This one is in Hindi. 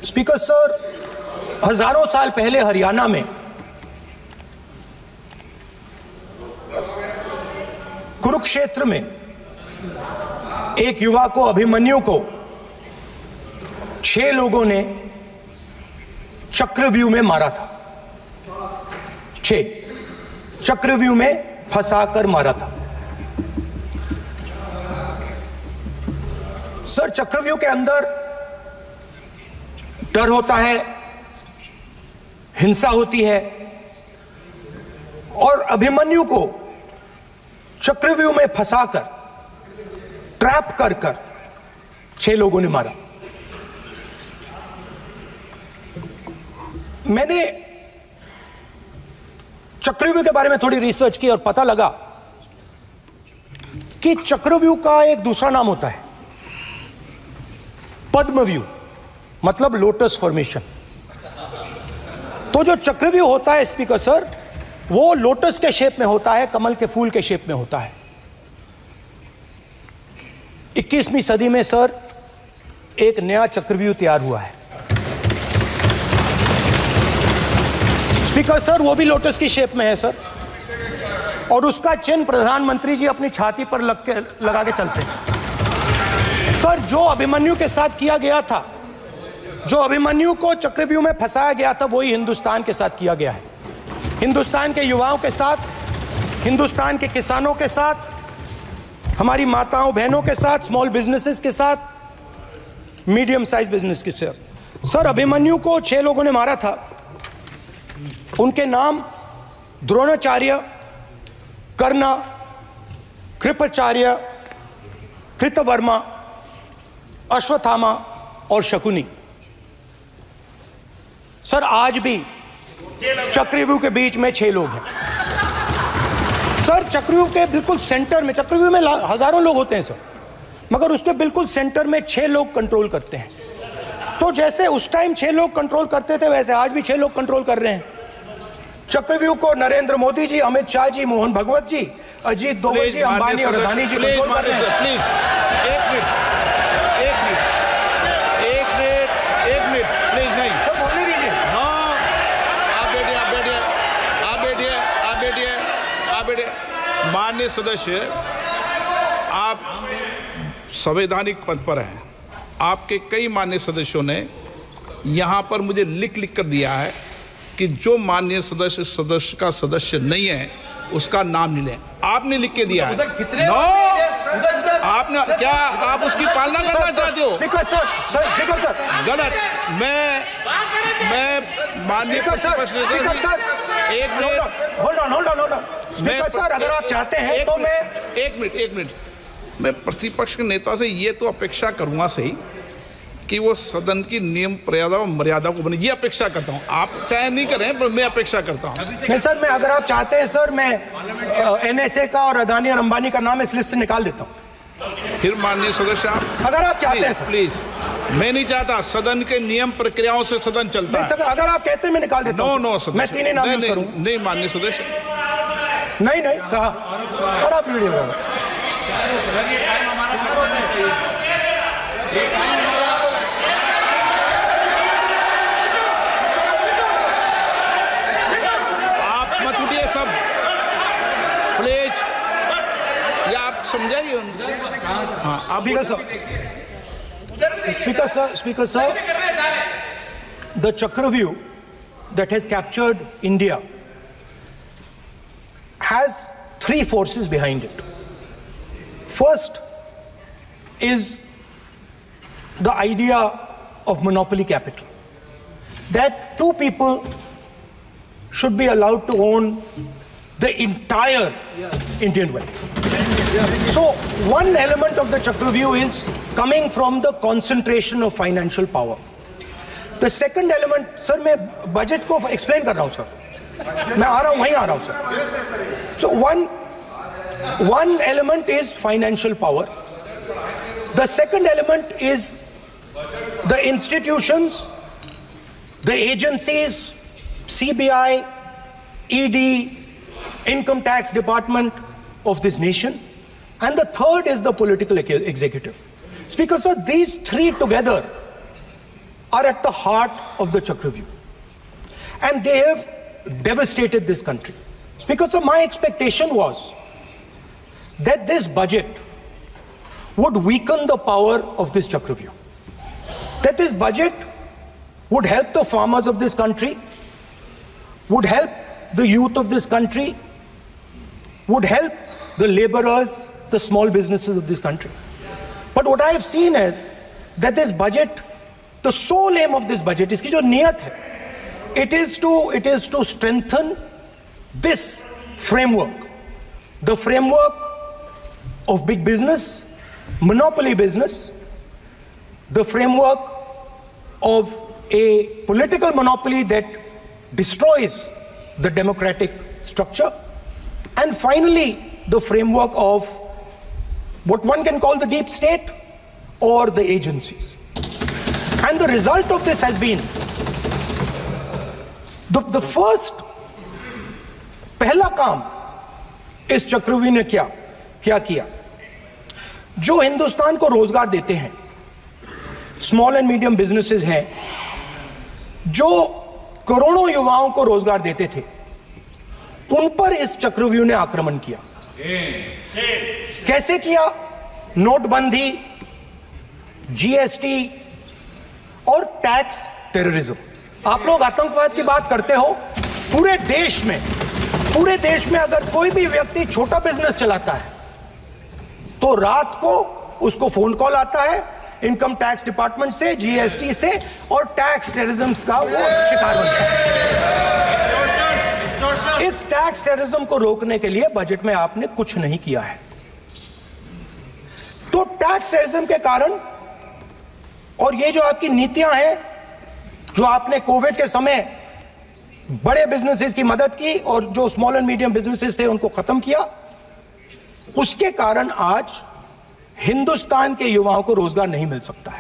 स्पीकर सर, हजारों साल पहले हरियाणा में कुरुक्षेत्र में एक युवा को, अभिमन्यु को 6 लोगों ने चक्रव्यूह में मारा था। 6 चक्रव्यूह में फंसाकर मारा था। सर, चक्रव्यूह के अंदर डर होता है, हिंसा होती है, और अभिमन्यु को चक्रव्यूह में फंसाकर, ट्रैप कर 6 लोगों ने मारा। मैंने चक्रव्यूह के बारे में थोड़ी रिसर्च की और पता लगा कि चक्रव्यूह का एक दूसरा नाम होता है पद्मव्यूह, मतलब लोटस फॉर्मेशन। तो जो चक्रव्यूह होता है स्पीकर सर, वो लोटस के शेप में होता है, कमल के फूल के शेप में होता है। 21वीं सदी में सर एक नया चक्रव्यूह तैयार हुआ है स्पीकर सर, वो भी लोटस की शेप में है सर, और उसका चिन्ह प्रधानमंत्री जी अपनी छाती पर लगा के चलते हैं सर। जो अभिमन्यु के साथ किया गया था, जो अभिमन्यु को चक्रव्यूह में फंसाया गया था, वही हिंदुस्तान के साथ किया गया है। हिंदुस्तान के युवाओं के साथ, हिंदुस्तान के किसानों के साथ, हमारी माताओं बहनों के साथ, स्मॉल बिजनेसेस के साथ, मीडियम साइज बिजनेस के साथ। सर, अभिमन्यु को 6 लोगों ने मारा था। उनके नाम द्रोणाचार्य, कर्ण, कृपाचार्य, कृतवर्मा, अश्वत्थामा और शकुनी। सर, आज भी चक्रव्यूह के बीच में 6 लोग हैं सर। चक्रव्यूह के बिल्कुल सेंटर में, चक्रव्यूह में हजारों लोग होते हैं सर, मगर उसके बिल्कुल सेंटर में 6 लोग कंट्रोल करते हैं। तो जैसे उस टाइम 6 लोग कंट्रोल करते थे, वैसे आज भी 6 लोग कंट्रोल कर रहे हैं चक्रव्यूह को। नरेंद्र मोदी जी, अमित शाह जी, मोहन भगवत जी, अजीत दोवल जी, अंबानी और अदानी जी कंट्रोल कर रहे हैं। प्लीज एक मिनट प्लीज। नहीं सर, बोलने दीजिए। हाँ, आप बैठिए। माननीय सदस्य, आप संवैधानिक पद पर हैं। आपके कई माननीय सदस्यों ने यहाँ पर मुझे लिख कर दिया है कि जो माननीय सदस्य का सदस्य नहीं है उसका नाम नहीं लें। आपने लिख के दिया है। नो, आपने क्या, आप उसकी पालना करना चाहते हो? स्पीकर सर, गलत। मैं माननीय सर, एक minute, hold on. Speaker sir, अगर आप चाहते हैं तो मैं एक मिनट मैं प्रतिपक्ष के नेता से ये तो अपेक्षा करूंगा सही कि वो सदन की नियम मर्यादा को बने, ये अपेक्षा करता हूं। आप चाहे नहीं करें, पर मैं अपेक्षा करता हूं। नहीं सर, मैं, अगर आप चाहते हैं सर, मैं NSA का और अदानी और अंबानी का नाम इस लिस्ट से निकाल देता हूं। फिर माननीय सदस्य, आप अगर आप चाहते हैं सर। प्लीज, मैं नहीं चाहता। सदन के नियम प्रक्रियाओं से सदन चलता है। सर, अगर आप कहते हैं मैं निकाल देता हूं। नो, मैं 3 ही नाम यूज करूं। नहीं माननीय सदस्य, नहीं कहा, और आप वीडियो सब प्लीज, या आप समझाइए। हाँ, आप Speaker sir, the Chakravyu that has captured India has 3 forces behind it. First is the idea of monopoly capital, that 2 people should be allowed to own the entire Indian wealth. So one element of the Chakravyu is coming from the concentration of financial power. The second element, sir, मैं बजट को एक्सप्लेन कर रहा हूं सर, मैं आ रहा हूं, वहीं आ रहा हूं sir. So one element is financial power. The second element is the institutions, the agencies, CBI, ED, Income Tax Department of this nation, and the third is the political executive. Speaker sir, these 3 together are at the heart of the Chakravyuh. And they have devastated this country. Speaker, so my expectation was that this budget would weaken the power of this Chakravyuh. That this budget would help the farmers of this country, would help the youth of this country, would help the laborers, the small businesses of this country. But what I have seen is that this budget, the sole aim of this budget, iski jo niyat hai, it is to strengthen this framework, the framework of big business, monopoly business, the framework of a political monopoly that destroys the democratic structure, and finally the framework of what one can call the deep state or the agencies. And the result of this has been the first पहला काम इस चक्रव्यूह ने क्या किया, जो हिंदुस्तान को रोजगार देते हैं, स्मॉल एंड मीडियम बिजनेसेस हैं, जो करोड़ों युवाओं को रोजगार देते थे, उन पर इस चक्रव्यूह ने आक्रमण किया। कैसे किया? नोटबंदी, जीएसटी और टैक्स टेररिज्म। आप लोग आतंकवाद की बात करते हो, पूरे देश में अगर कोई भी व्यक्ति छोटा बिजनेस चलाता है तो रात को उसको फोन कॉल आता है इनकम टैक्स डिपार्टमेंट से, जीएसटी से, और टैक्स टेररिज्म का वो शिकार बनता है। इस टैक्स टेररिज्म को रोकने के लिए बजट में आपने कुछ नहीं किया है। तो टैक्स टेररिज्म के कारण और ये जो आपकी नीतियां हैं, जो आपने कोविड के समय बड़े बिजनेसेस की मदद की और जो स्मॉल एंड मीडियम बिजनेसेस थे उनको खत्म किया, उसके कारण आज हिंदुस्तान के युवाओं को रोजगार नहीं मिल सकता है।